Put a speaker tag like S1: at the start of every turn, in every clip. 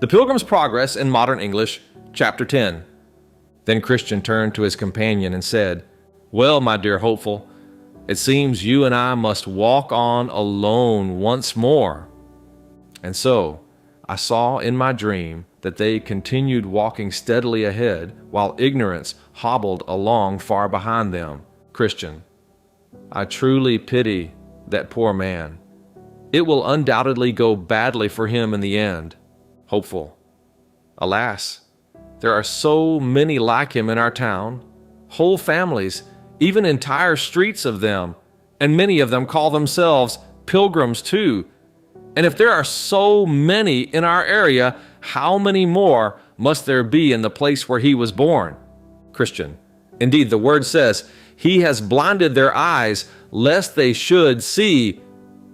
S1: The Pilgrim's Progress in Modern English, Chapter 10. Then Christian turned to his companion and said, "Well, my dear hopeful, it seems you and I must walk on alone once more." And so I saw in my dream that they continued walking steadily ahead while ignorance hobbled along far behind them. Christian: I truly pity that poor man. It will undoubtedly go badly for him in the end. Hopeful: alas, there are so many like him in our town, whole families, even entire streets of them, and many of them call themselves pilgrims too. And if there are so many in our area, how many more must there be in the place where he was born? Christian: indeed, the word says, "He has blinded their eyes, lest they should see."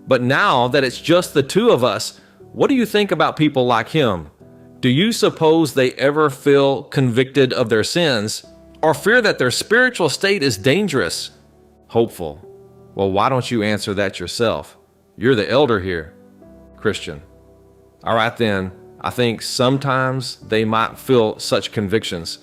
S1: But now that it's just the two of us, what do you think about people like him? Do you suppose they ever feel convicted of their sins, or fear that their spiritual state is dangerous? Hopeful: well, why don't you answer that yourself? You're the elder here. Christian: all right then, I think sometimes they might feel such convictions,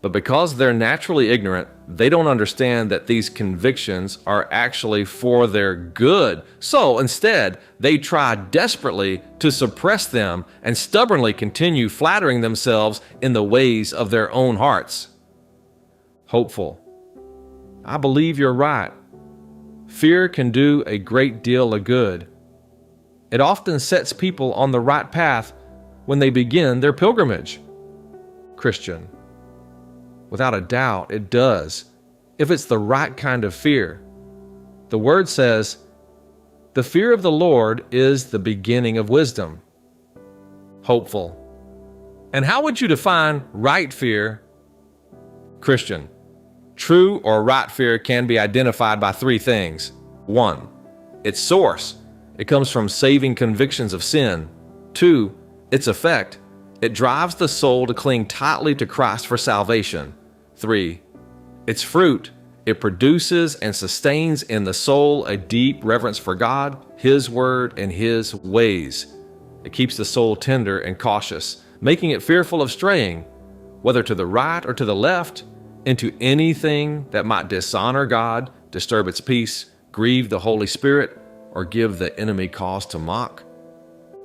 S1: but because they're naturally ignorant, they don't understand that these convictions are actually for their good. So instead, they try desperately to suppress them and stubbornly continue flattering themselves in the ways of their own hearts. Hopeful: I believe you're right. Fear can do a great deal of good. It often sets people on the right path when they begin their pilgrimage. Christian: without a doubt, it does, if it's the right kind of fear. The word says, "The fear of the Lord is the beginning of wisdom." Hopeful: and how would you define right fear? Christian: true or right fear can be identified by three things. 1. Its source. It comes from saving convictions of sin. 2. Its effect. It drives the soul to cling tightly to Christ for salvation. 3. Its fruit. It produces and sustains in the soul a deep reverence for God, His Word, and His ways. It keeps the soul tender and cautious, making it fearful of straying, whether to the right or to the left, into anything that might dishonor God, disturb its peace, grieve the Holy Spirit, or give the enemy cause to mock.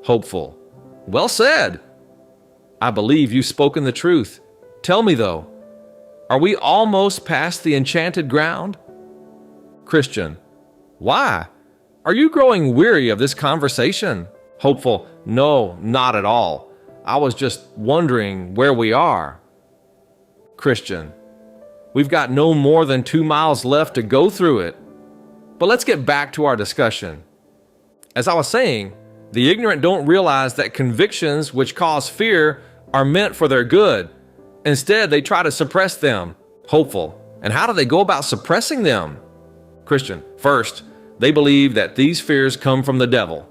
S1: Hopeful: well said. I believe you've spoken the truth. Tell me though, are we almost past the enchanted ground? Christian: why? Are you growing weary of this conversation? Hopeful: no, not at all. I was just wondering where we are. Christian: we've got no more than 2 miles left to go through it. But let's get back to our discussion. As I was saying, the ignorant don't realize that convictions which cause fear are meant for their good. Instead, they try to suppress them. Hopeful: and how do they go about suppressing them? Christian: first, they believe that these fears come from the devil,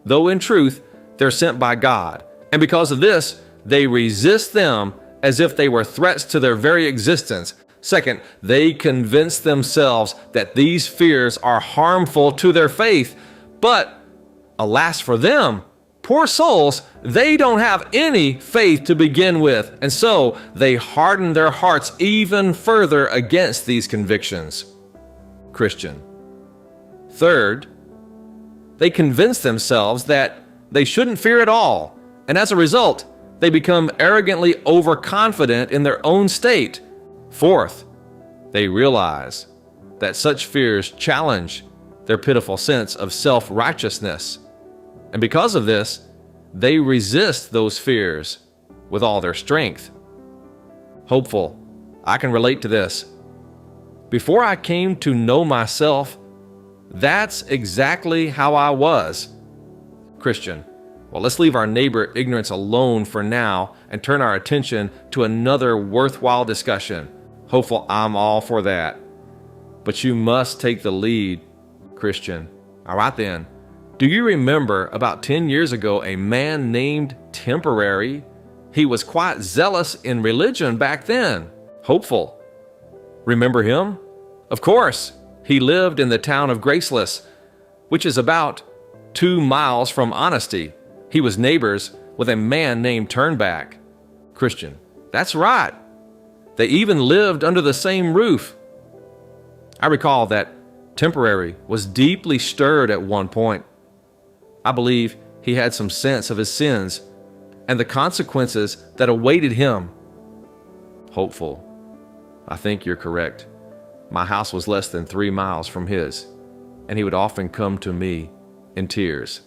S1: though in truth, they're sent by God. And because of this, they resist them as if they were threats to their very existence. Second, they convince themselves that these fears are harmful to their faith. But alas for them, poor souls, they don't have any faith to begin with, and so they harden their hearts even further against these convictions. Christian: third, they convince themselves that they shouldn't fear at all, and as a result, they become arrogantly overconfident in their own state. Fourth, they realize that such fears challenge their pitiful sense of self-righteousness. And because of this, they resist those fears with all their strength. Hopeful: I can relate to this. Before I came to know myself, that's exactly how I was. Christian: well, let's leave our neighbor ignorance alone for now and turn our attention to another worthwhile discussion. Hopeful: I'm all for that. But you must take the lead. Christian: all right then. Do you remember about 10 years ago a man named Temporary? He was quite zealous in religion back then. Hopeful: remember him? Of course. He lived in the town of Graceless, which is about 2 miles from Honesty. He was neighbors with a man named Turnback. Christian, that's right. They even lived under the same roof. I recall that Temporary was deeply stirred at one point. I believe he had some sense of his sins and the consequences that awaited him. Hopeful, I think you're correct. My house was less than 3 miles from his, and he would often come to me in tears.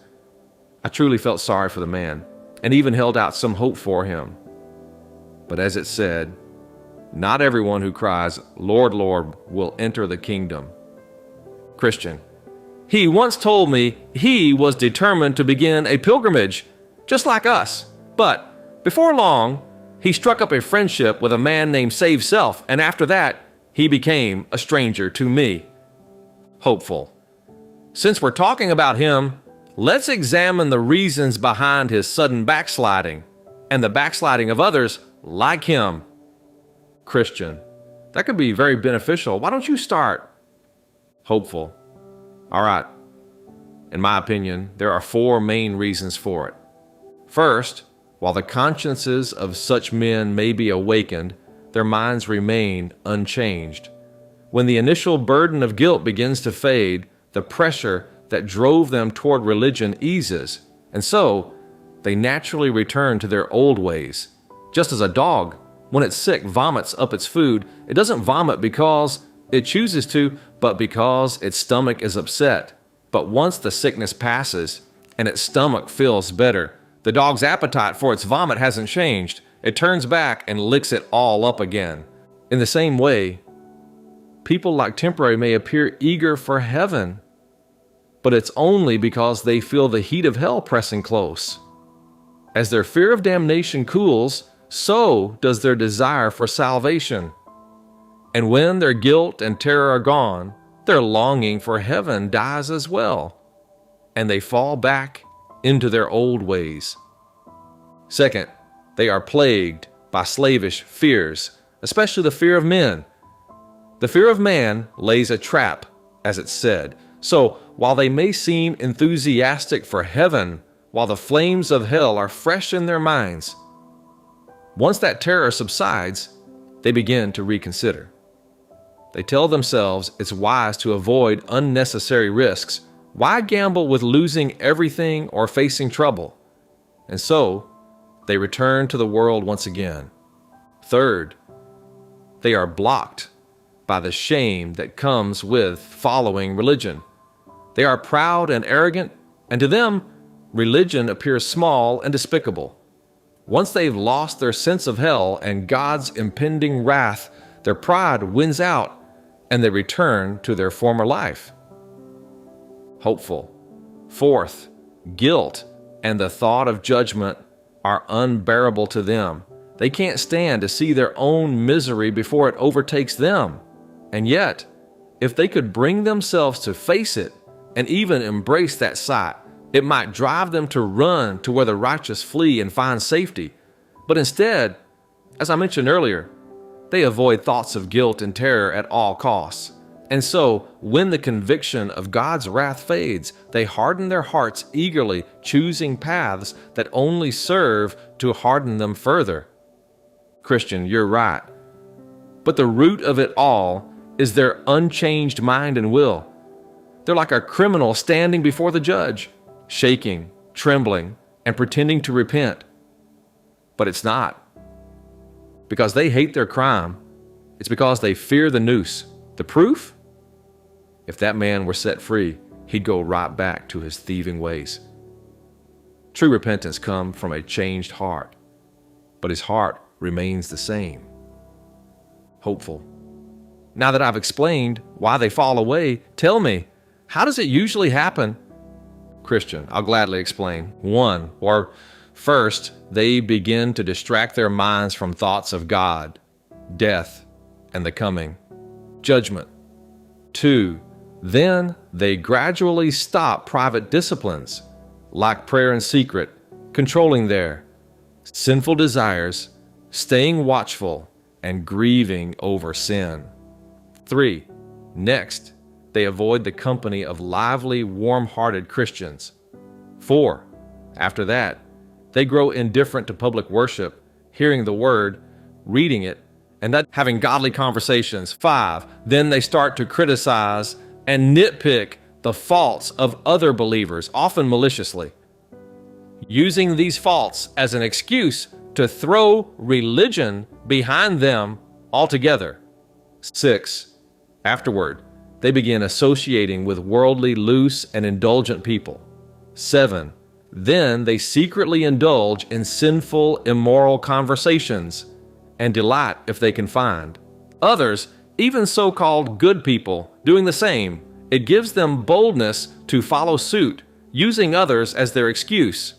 S1: I truly felt sorry for the man and even held out some hope for him. But as it said, not everyone who cries, "Lord, Lord," will enter the kingdom. Christian, he once told me he was determined to begin a pilgrimage, just like us. But before long, he struck up a friendship with a man named Save Self, and after that, he became a stranger to me. Hopeful. Since we're talking about him, let's examine the reasons behind his sudden backsliding and the backsliding of others like him. Christian, that could be very beneficial. Why don't you start? Hopeful. All right. In my opinion, there are 4 main reasons for it. First, while the consciences of such men may be awakened, their minds remain unchanged. When the initial burden of guilt begins to fade, the pressure that drove them toward religion eases, and so they naturally return to their old ways. Just as a dog, when it's sick, vomits up its food, it doesn't vomit because it chooses to, but because its stomach is upset. But once the sickness passes and its stomach feels better, the dog's appetite for its vomit hasn't changed. It turns back and licks it all up again. In the same way, people like Temporary may appear eager for heaven, but it's only because they feel the heat of hell pressing close. As their fear of damnation cools, so does their desire for salvation. And when their guilt and terror are gone, their longing for heaven dies as well, and they fall back into their old ways. Second, they are plagued by slavish fears, especially the fear of men. The fear of man lays a trap, as it's said. So while they may seem enthusiastic for heaven, while the flames of hell are fresh in their minds, once that terror subsides, they begin to reconsider. They tell themselves it's wise to avoid unnecessary risks. Why gamble with losing everything or facing trouble? And so, they return to the world once again. Third, they are blocked by the shame that comes with following religion. They are proud and arrogant, and to them, religion appears small and despicable. Once they've lost their sense of hell and God's impending wrath, their pride wins out, and they return to their former life. Hopeful. Fourth, guilt and the thought of judgment are unbearable to them. They can't stand to see their own misery before it overtakes them. And yet, if they could bring themselves to face it and even embrace that sight, it might drive them to run to where the righteous flee and find safety. But instead, as I mentioned earlier, they avoid thoughts of guilt and terror at all costs. And so, when the conviction of God's wrath fades, they harden their hearts eagerly, choosing paths that only serve to harden them further. Christian, you're right. But the root of it all is their unchanged mind and will. They're like a criminal standing before the judge, shaking, trembling, and pretending to repent. But it's not. Because they hate their crime, it's because they fear the noose. The proof? If that man were set free, he'd go right back to his thieving ways. True repentance comes from a changed heart, but his heart remains the same. Hopeful. Now that I've explained why they fall away, tell me, how does it usually happen? Christian, I'll gladly explain. First, they begin to distract their minds from thoughts of God, death, and the coming judgment. 2, then they gradually stop private disciplines, like prayer in secret, controlling their sinful desires, staying watchful, and grieving over sin. 3, next, they avoid the company of lively, warm-hearted Christians. 4, after that, They grow indifferent to public worship, hearing the word, reading it, and not having godly conversations. 5, then they start to criticize and nitpick the faults of other believers, often maliciously, using these faults as an excuse to throw religion behind them altogether. 6, afterward, they begin associating with worldly, loose, and indulgent people. 7, then they secretly indulge in sinful, immoral conversations and delight if they can find. Others, even so-called good people, doing the same. It gives them boldness to follow suit, using others as their excuse.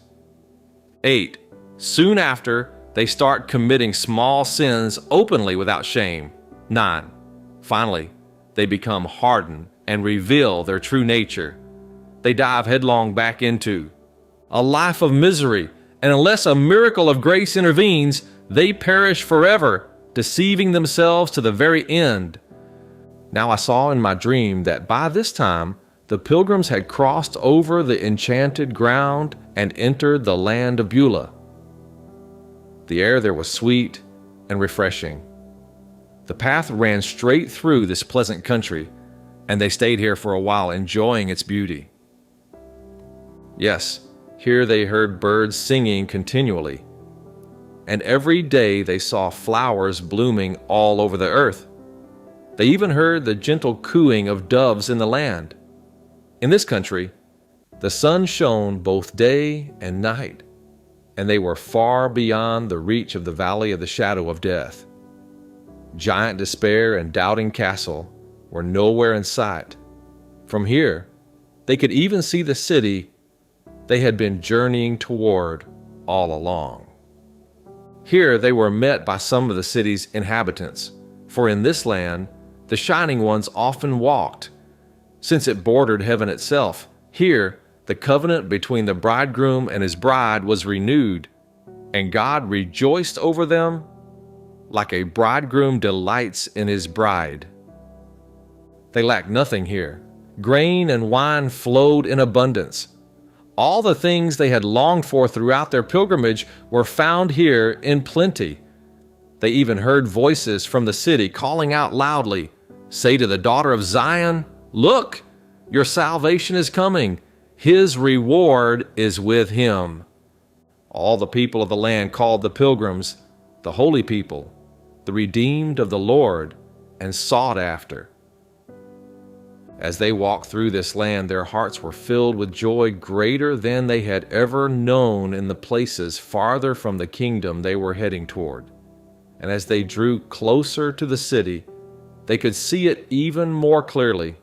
S1: 8, soon after, they start committing small sins openly without shame. 9, finally, they become hardened and reveal their true nature. They dive headlong back into a life of misery, and unless a miracle of grace intervenes, they perish forever, deceiving themselves to the very end. Now I saw in my dream that by this time the pilgrims had crossed over the enchanted ground and entered the land of Beulah. The air there was sweet and refreshing. The path ran straight through this pleasant country, and they stayed here for a while, enjoying its beauty. Yes, here they heard birds singing continually, and every day they saw flowers blooming all over the earth. They even heard the gentle cooing of doves in the land. In this country, the sun shone both day and night, and they were far beyond the reach of the valley of the shadow of death. Giant Despair and Doubting Castle were nowhere in sight. From here, they could even see the city they had been journeying toward all along. Here they were met by some of the city's inhabitants, for in this land the Shining Ones often walked. Since it bordered heaven itself, here the covenant between the bridegroom and his bride was renewed, and God rejoiced over them like a bridegroom delights in his bride. They lacked nothing here. Grain and wine flowed in abundance. All the things they had longed for throughout their pilgrimage were found here in plenty. They even heard voices from the city calling out loudly, "Say to the daughter of Zion, look, your salvation is coming. His reward is with him." All the people of the land called the pilgrims the holy people, the redeemed of the Lord, and sought after. As they walked through this land, their hearts were filled with joy greater than they had ever known in the places farther from the kingdom they were heading toward. And as they drew closer to the city, they could see it even more clearly.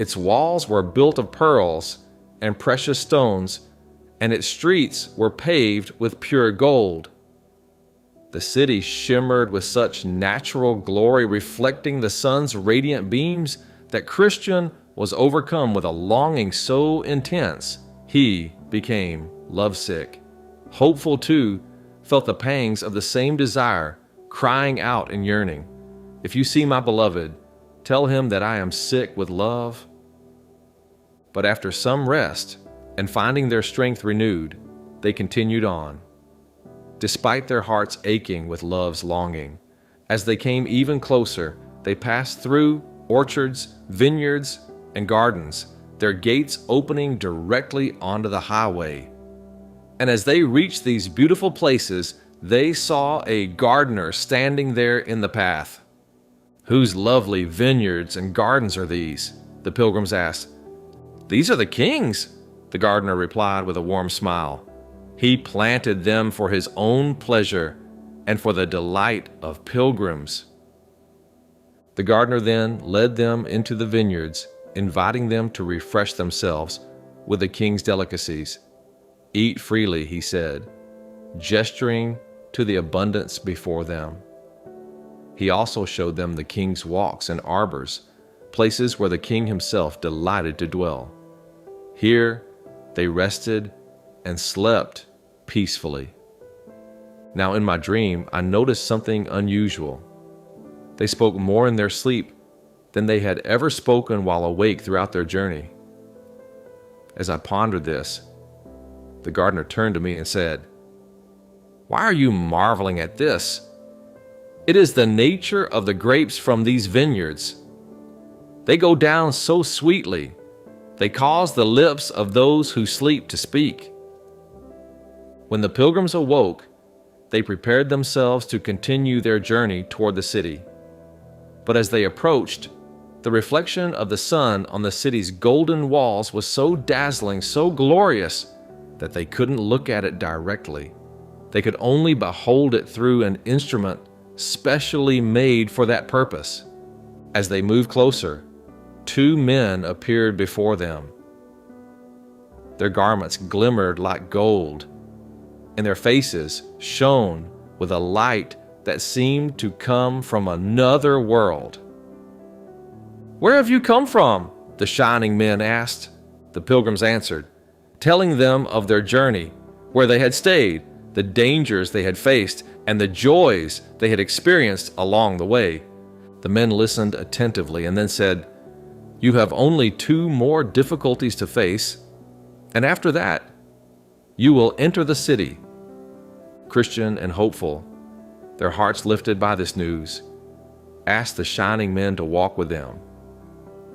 S1: Its walls were built of pearls and precious stones, and its streets were paved with pure gold. The city shimmered with such natural glory, reflecting the sun's radiant beams, that Christian was overcome with a longing so intense he became lovesick. Hopeful, too, felt the pangs of the same desire, crying out in yearning, "If you see my beloved, tell him that I am sick with love." But after some rest, and finding their strength renewed, they continued on, despite their hearts aching with love's longing. As they came even closer, they passed through orchards, vineyards, and gardens, their gates opening directly onto the highway. And as they reached these beautiful places, they saw a gardener standing there in the path. "Whose lovely vineyards and gardens are these?" the pilgrims asked. "These are the king's," the gardener replied with a warm smile. "He planted them for his own pleasure and for the delight of pilgrims." The gardener then led them into the vineyards, inviting them to refresh themselves with the king's delicacies. "Eat freely," he said, gesturing to the abundance before them. He also showed them the king's walks and arbors, places where the king himself delighted to dwell. Here they rested and slept peacefully. Now in my dream, I noticed something unusual. They spoke more in their sleep than they had ever spoken while awake throughout their journey. As I pondered this, the gardener turned to me and said, Why are you marveling at this? It is the nature of the grapes from these vineyards. They go down so sweetly, they cause the lips of those who sleep to speak. When the pilgrims awoke, they prepared themselves to continue their journey toward the city. But as they approached, the reflection of the sun on the city's golden walls was so dazzling, so glorious, that they couldn't look at it directly. They could only behold it through an instrument specially made for that purpose. As they moved closer, 2 men appeared before them. Their garments glimmered like gold, and their faces shone with a light that seemed to come from another world. "Where have you come from?" the shining men asked. The pilgrims answered, telling them of their journey, where they had stayed, the dangers they had faced, and the joys they had experienced along the way. The men listened attentively and then said, "You have only 2 more difficulties to face, and after that, you will enter the city." Christian and hopeful, their hearts lifted by this news, asked the shining men to walk with them.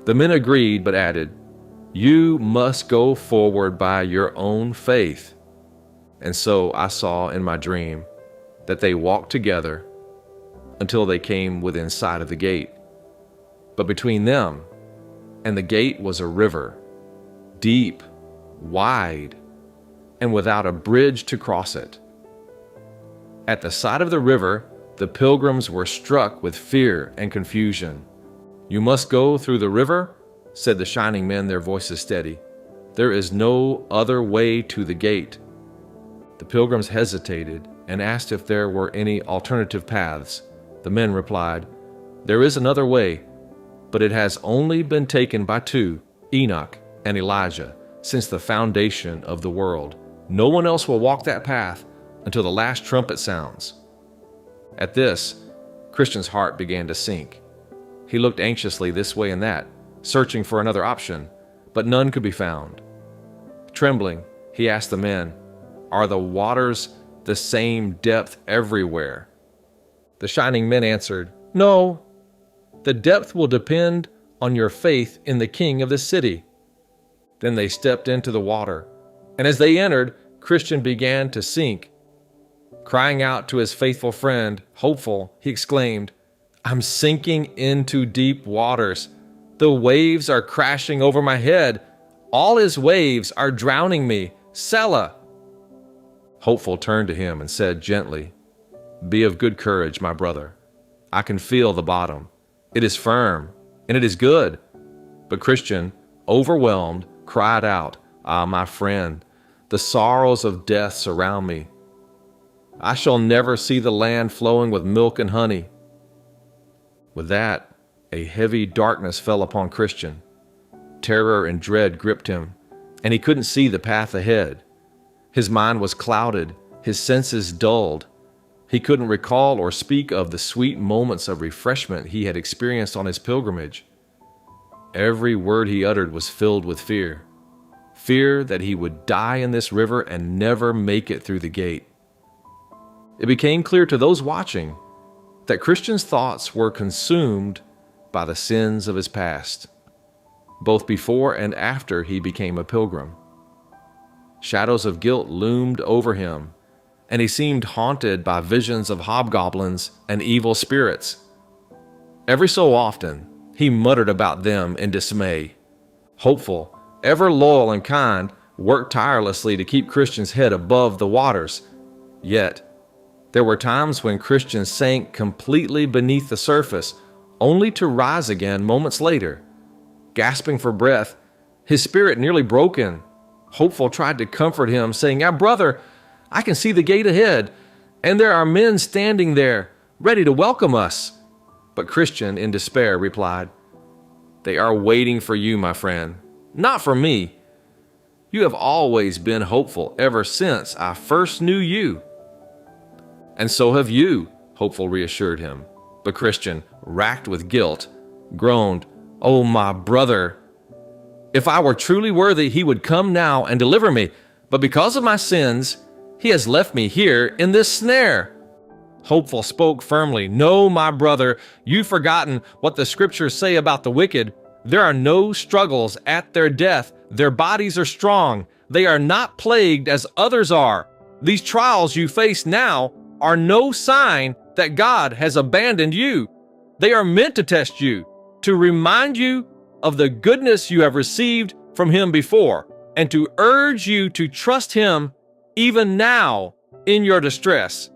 S1: The men agreed, but added, "You must go forward by your own faith." And so I saw in my dream that they walked together until they came within sight of the gate. But between them and the gate was a river, deep, wide, and without a bridge to cross it. At the sight of the river, the pilgrims were struck with fear and confusion. "You must go through the river," said the shining men, their voices steady. "There is no other way to the gate." The pilgrims hesitated and asked if there were any alternative paths. The men replied, "There is another way, but it has only been taken by 2, Enoch and Elijah, since the foundation of the world. No one else will walk that path until the last trumpet sounds." At this, Christian's heart began to sink. He looked anxiously this way and that, searching for another option, but none could be found. Trembling, he asked the men, "Are the waters the same depth everywhere?" The shining men answered, "No. The depth will depend on your faith in the king of the city." Then they stepped into the water, and as they entered, Christian began to sink. Crying out to his faithful friend, hopeful, he exclaimed, "I'm sinking into deep waters. The waves are crashing over my head. All his waves are drowning me. Selah!" Hopeful turned to him and said gently, "Be of good courage, my brother. I can feel the bottom. It is firm, and it is good." But Christian, overwhelmed, cried out, "Ah, my friend, the sorrows of death surround me. I shall never see the land flowing with milk and honey." With that, a heavy darkness fell upon Christian. Terror and dread gripped him, and he couldn't see the path ahead. His mind was clouded, his senses dulled. He couldn't recall or speak of the sweet moments of refreshment he had experienced on his pilgrimage. Every word he uttered was filled with fear. Fear that he would die in this river and never make it through the gate. It became clear to those watching that Christian's thoughts were consumed by the sins of his past, both before and after he became a pilgrim. Shadows of guilt loomed over him, and he seemed haunted by visions of hobgoblins and evil spirits. Every so often, he muttered about them in dismay. Hopeful, ever loyal and kind, worked tirelessly to keep Christian's head above the waters. Yet, there were times when Christian sank completely beneath the surface, only to rise again moments later. Gasping for breath, his spirit nearly broken, Hopeful tried to comfort him, saying, brother, I can see the gate ahead, and there are men standing there, ready to welcome us." But Christian, in despair, replied, "They are waiting for you, my friend, not for me. You have always been hopeful ever since I first knew you." "And so have you," Hopeful reassured him. But Christian, racked with guilt, groaned, "Oh, my brother! If I were truly worthy, he would come now and deliver me. But because of my sins, He has left me here in this snare." Hopeful spoke firmly. "No, my brother, you've forgotten what the scriptures say about the wicked. There are no struggles at their death. Their bodies are strong. They are not plagued as others are. These trials you face now are no sign that God has abandoned you. They are meant to test you, to remind you of the goodness you have received from Him before, and to urge you to trust Him even now in your distress."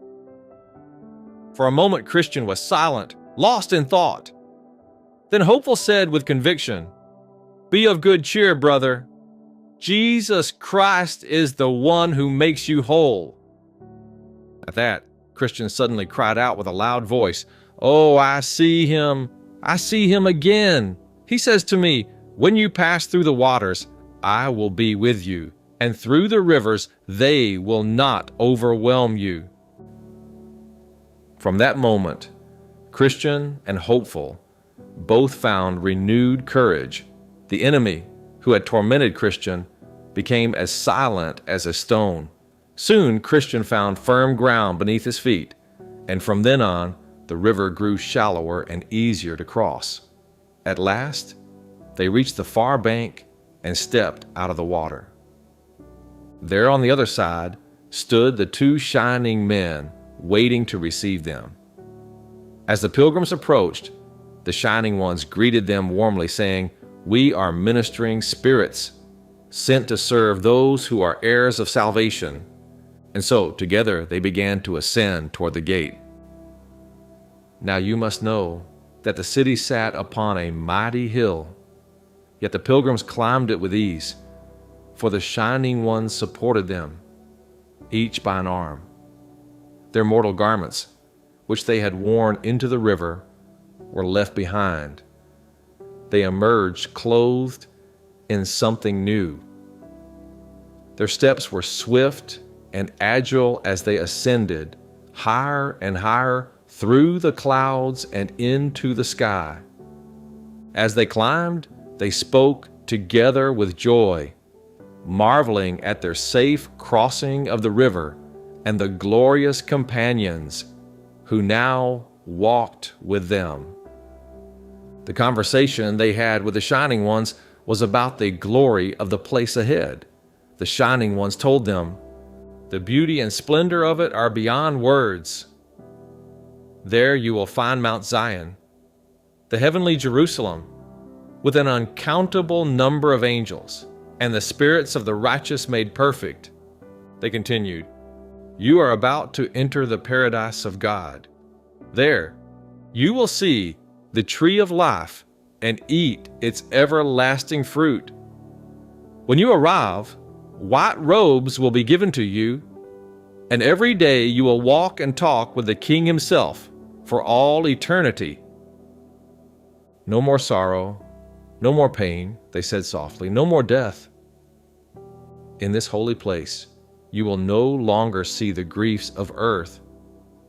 S1: For a moment, Christian was silent, lost in thought. Then Hopeful said with conviction, "Be of good cheer, brother. Jesus Christ is the one who makes you whole." At that, Christian suddenly cried out with a loud voice, "Oh, I see Him. I see Him again. He says to me, 'When you pass through the waters, I will be with you, and through the rivers, they will not overwhelm you.'" From that moment, Christian and Hopeful both found renewed courage. The enemy, who had tormented Christian, became as silent as a stone. Soon, Christian found firm ground beneath his feet, and from then on, the river grew shallower and easier to cross. At last, they reached the far bank and stepped out of the water. There on the other side stood the two shining men, waiting to receive them. As the pilgrims approached, the shining ones greeted them warmly, saying, "We are ministering spirits, sent to serve those who are heirs of salvation." And so, together, they began to ascend toward the gate. Now you must know that the city sat upon a mighty hill, yet the pilgrims climbed it with ease, for the shining ones supported them, each by an arm. Their mortal garments, which they had worn into the river, were left behind. They emerged clothed in something new. Their steps were swift and agile as they ascended higher and higher through the clouds and into the sky. As they climbed, they spoke together with joy, marveling at their safe crossing of the river and the glorious companions who now walked with them. The conversation they had with the Shining Ones was about the glory of the place ahead. The Shining Ones told them, "The beauty and splendor of it are beyond words. There you will find Mount Zion, the heavenly Jerusalem, with an uncountable number of angels, and the spirits of the righteous made perfect." They continued, "You are about to enter the paradise of God. There, you will see the tree of life and eat its everlasting fruit. When you arrive, white robes will be given to you, and every day you will walk and talk with the King Himself for all eternity." "No more sorrow, no more pain," they said softly, "no more death. In this holy place, you will no longer see the griefs of earth.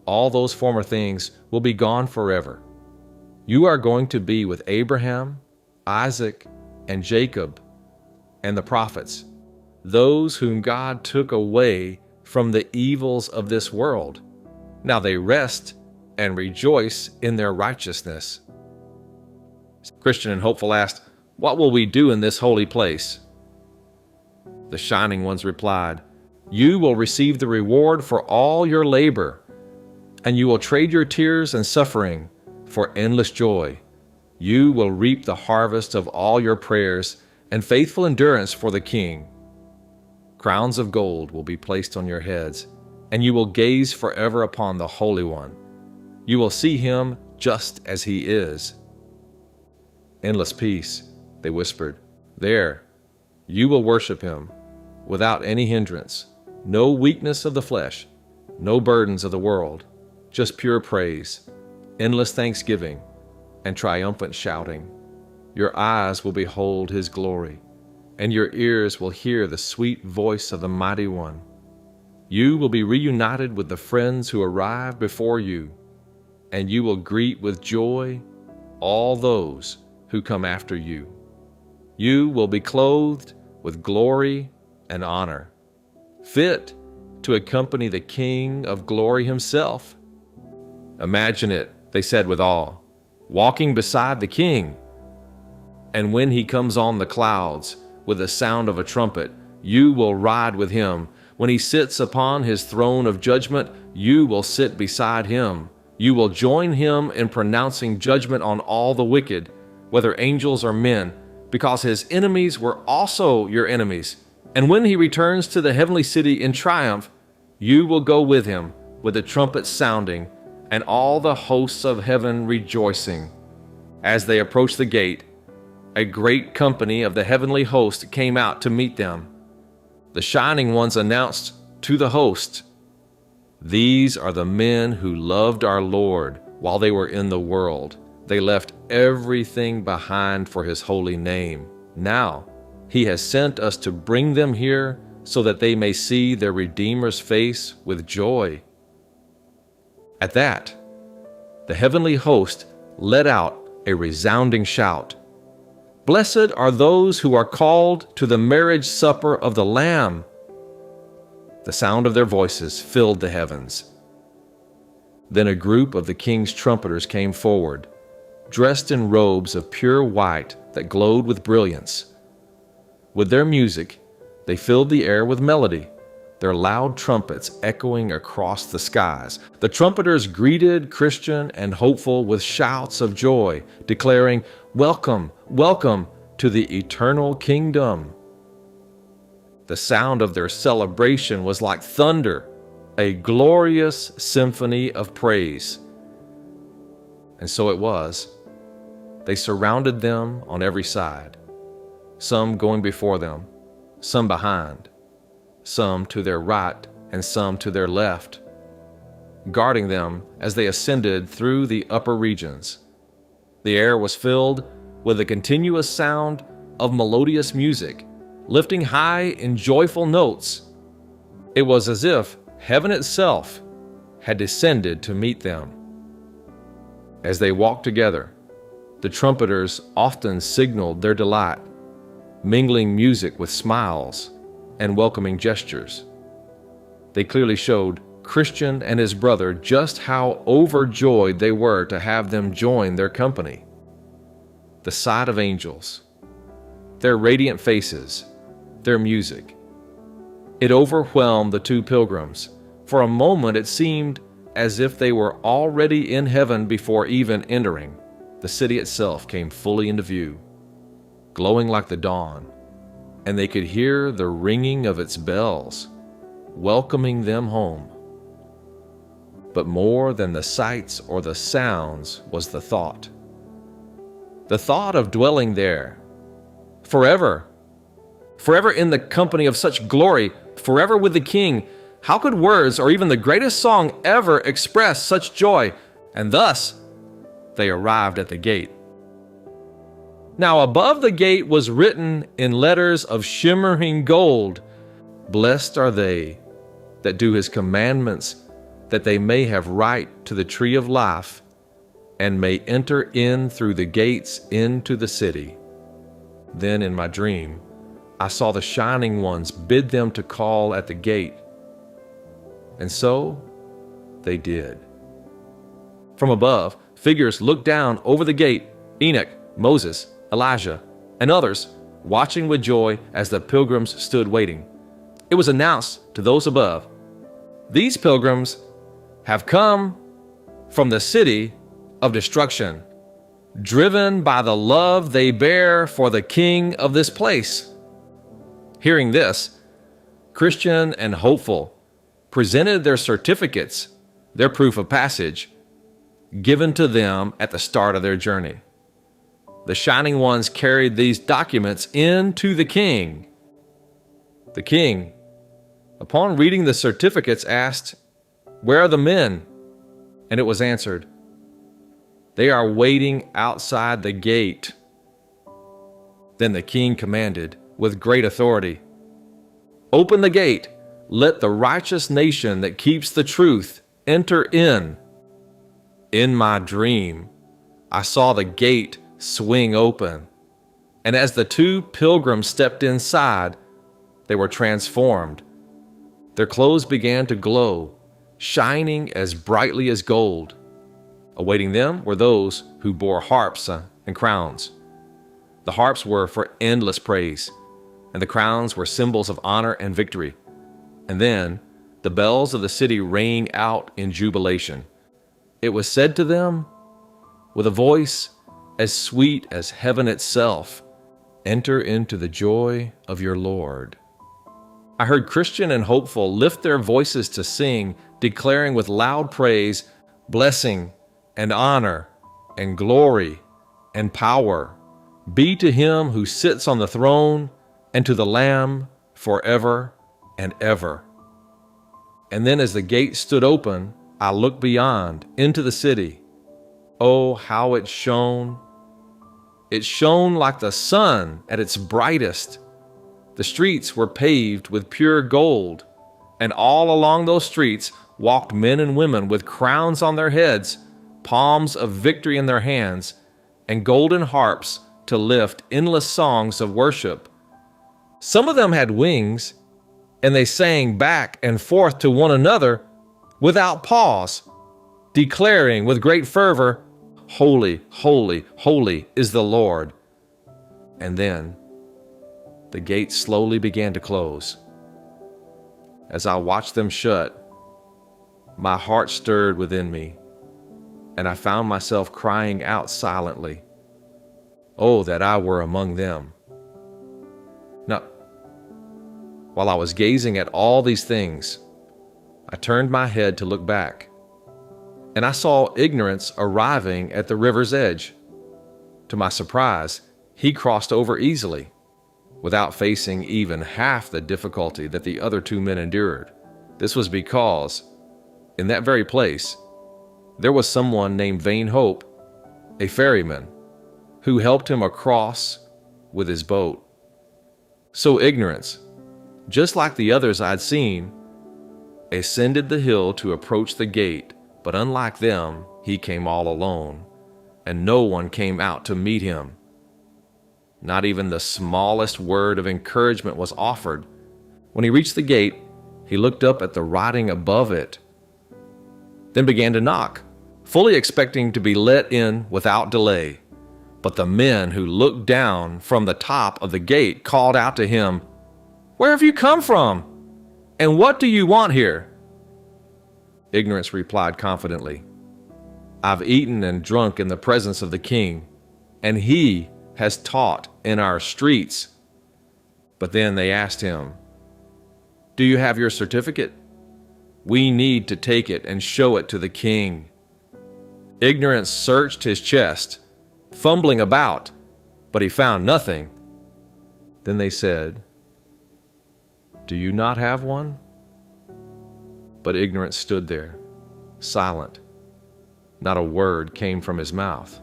S1: All those former things will be gone forever. You are going to be with Abraham, Isaac, and Jacob, and the prophets, those whom God took away from the evils of this world. Now they rest and rejoice in their righteousness." Christian and Hopeful asked, "What will we do in this holy place?" The Shining Ones replied, "You will receive the reward for all your labor, and you will trade your tears and suffering for endless joy. You will reap the harvest of all your prayers and faithful endurance for the King. Crowns of gold will be placed on your heads, and you will gaze forever upon the Holy One. You will see Him just as He is." "Endless peace," they whispered. "There, you will worship Him without any hindrance, no weakness of the flesh, no burdens of the world, just pure praise, endless thanksgiving, and triumphant shouting. Your eyes will behold His glory, and your ears will hear the sweet voice of the Mighty One. You will be reunited with the friends who arrive before you, and you will greet with joy all those who come after you. You will be clothed with glory and honor, fit to accompany the King of glory himself. Imagine it, they said with awe, walking beside the King. And when he comes on the clouds with the sound of a trumpet, you will ride with him. When he sits upon his throne of judgment, you will sit beside him. You will join him in pronouncing judgment on all the wicked, whether angels or men, because his enemies were also your enemies. And when he returns to the heavenly city in triumph, you will go with him, with the trumpet sounding, and all the hosts of heaven rejoicing. As they approached the gate, a great company of the heavenly host came out to meet them. The shining ones announced to the host, "These are the men who loved our Lord while they were in the world. They left everything behind for his holy name. Now, he has sent us to bring them here so that they may see their Redeemer's face with joy." At that, the heavenly host let out a resounding shout. "Blessed are those who are called to the marriage supper of the Lamb." The sound of their voices filled the heavens. Then a group of the king's trumpeters came forward, dressed in robes of pure white that glowed with brilliance. With their music, they filled the air with melody, their loud trumpets echoing across the skies. The trumpeters greeted Christian and Hopeful with shouts of joy, declaring, "Welcome, welcome to the eternal kingdom." The sound of their celebration was like thunder, a glorious symphony of praise. And so it was. They surrounded them on every side, some going before them, some behind, some to their right and some to their left, guarding them as they ascended through the upper regions. The air was filled with a continuous sound of melodious music, lifting high in joyful notes. It was as if heaven itself had descended to meet them. As they walked together, the trumpeters often signaled their delight, mingling music with smiles and welcoming gestures. They clearly showed Christian and his brother just how overjoyed they were to have them join their company. The sight of angels, their radiant faces, their music. It overwhelmed the two pilgrims. For a moment it seemed as if they were already in heaven before even entering. The city itself came fully into view, glowing like the dawn, and they could hear the ringing of its bells, welcoming them home. But more than the sights or the sounds was the thought. The thought of dwelling there, forever in the company of such glory, forever with the King. How could words or even the greatest song ever express such joy? And thus, they arrived at the gate. Now above the gate was written in letters of shimmering gold, "Blessed are they that do his commandments, that they may have right to the tree of life, and may enter in through the gates into the city." Then in my dream, I saw the shining ones bid them to call at the gate. And so they did. From above, figures looked down over the gate: Enoch, Moses, Elijah, and others, watching with joy as the pilgrims stood waiting. It was announced to those above, "These pilgrims have come from the city of destruction, driven by the love they bear for the King of this place." Hearing this, Christian and Hopeful presented their certificates, their proof of passage, given to them at the start of their journey. The shining ones carried these documents into the king. The king, upon reading the certificates, asked, "Where are the men?" And it was answered, "They are waiting outside the gate." Then the king commanded with great authority, "Open the gate, let the righteous nation that keeps the truth enter in." In my dream, I saw the gate swing open, and as the two pilgrims stepped inside, they were transformed. Their clothes began to glow, shining as brightly as gold. Awaiting them were those who bore harps and crowns. The harps were for endless praise, and the crowns were symbols of honor and victory. And then the bells of the city rang out in jubilation. It was said to them, with a voice as sweet as heaven itself, "Enter into the joy of your Lord." I heard Christian and hopeful lift their voices to sing, declaring with loud praise, "Blessing and honor and glory and power be to him who sits on the throne and to the Lamb forever and ever." And then as the gate stood open, I looked beyond into the city. Oh, how it shone! It shone like the sun at its brightest. The streets were paved with pure gold, and all along those streets walked men and women with crowns on their heads, palms of victory in their hands, and golden harps to lift endless songs of worship. Some of them had wings, and they sang back and forth to one another without pause, declaring with great fervor, "Holy, holy, holy is the Lord." And then the gate slowly began to close. As I watched them shut, my heart stirred within me, and I found myself crying out silently, "Oh, that I were among them." Now, while I was gazing at all these things, I turned my head to look back, and I saw Ignorance arriving at the river's edge. To my surprise, he crossed over easily, without facing even half the difficulty that the other two men endured. This was because, in that very place, there was someone named Vain Hope, a ferryman, who helped him across with his boat. So Ignorance, just like the others I'd seen, ascended the hill to approach the gate, but unlike them, he came all alone, and no one came out to meet him. Not even the smallest word of encouragement was offered. When he reached the gate, he looked up at the writing above it, then began to knock, fully expecting to be let in without delay. But the men who looked down from the top of the gate called out to him, "Where have you come from? And what do you want here?" Ignorance replied confidently, "I've eaten and drunk in the presence of the king, and he has taught in our streets." But then they asked him, "Do you have your certificate? We need to take it and show it to the king." Ignorance searched his chest, fumbling about, but he found nothing. Then they said, "Do you not have one?" But Ignorance stood there, silent. Not a word came from his mouth.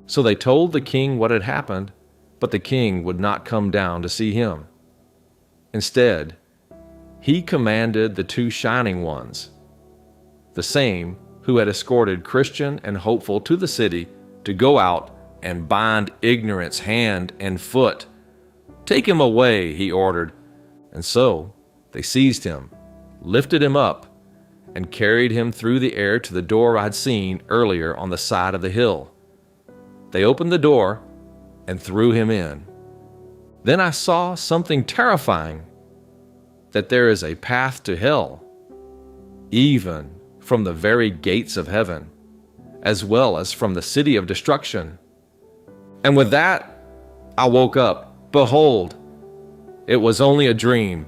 S1: So they told the king what had happened, but the king would not come down to see him. Instead, he commanded the two shining ones, the same who had escorted Christian and Hopeful to the city, to go out and bind Ignorance hand and foot. "Take him away," he ordered. And so they seized him, lifted him up, and carried him through the air to the door I'd seen earlier on the side of the hill. They opened the door and threw him in. Then I saw something terrifying, that there is a path to hell, even from the very gates of heaven, as well as from the city of destruction. And with that, I woke up. Behold, it was only a dream.